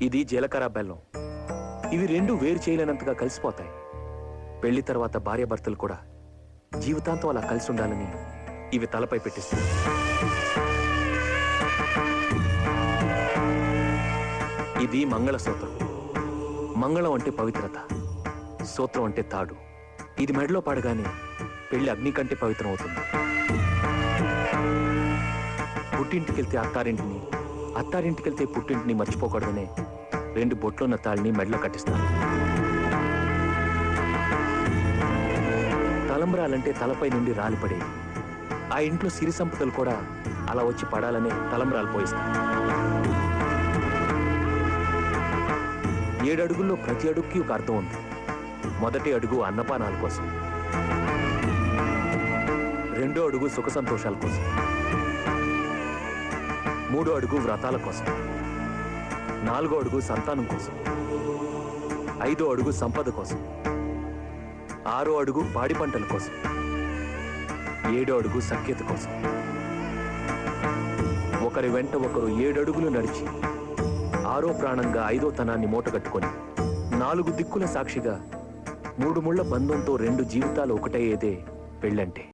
ఇది జీలకర్ర బెల్లం. ఇవి రెండు వేరు చేయలేనంతగా కలిసిపోతాయి. పెళ్లి తర్వాత భార్యాభర్తలు కూడా జీవితాంతం అలా కలిసి ఉండాలని ఇవి తలపై పెట్టిస్తాయి. ఇది మంగళసూత్రం. మంగళం అంటే పవిత్రత, సూత్రం అంటే తాడు. ఇది మెడలో పడగానే పెళ్లి అగ్ని కంటే పవిత్రం అవుతుంది. పుట్టింటికెళ్తే అత్తారింటిని, అత్తారింటికెళ్తే పుట్టింటిని మర్చిపోకూడదనే 2 బొట్లున్న తాళిని మెడలో కట్టిస్తారు. తలంబ్రాలంటే తలపై నుండి రాలిపడేవి. ఆ ఇంట్లో సిరి సంపదలు కూడా అలా వచ్చి పడాలనే తలంబ్రాలు పోయిస్తారు. 7 అడుగుల్లో ప్రతి అడుగుకి ఒక అర్థం ఉంది. మొదటి అడుగు అన్నపానాల కోసం, 2వ అడుగు సుఖ సంతోషాల కోసం, 3వ అడుగు వ్రతాల కోసం, 4వ అడుగు సంతానం కోసం, 5వ అడుగు సంపద కోసం, 6వ అడుగు పాడి పంటల కోసం, 7వ అడుగు సఖ్యత కోసం. ఒకరి వెంట ఒకరు 7 అడుగులు నడిచి 6వ ప్రాణంగా 5వ తనాన్ని మూటగట్టుకొని 4 దిక్కుల సాక్షిగా 3 ముళ్ల బంధంతో 2 జీవితాలు ఒకటయ్యేదే పెళ్ళంటే.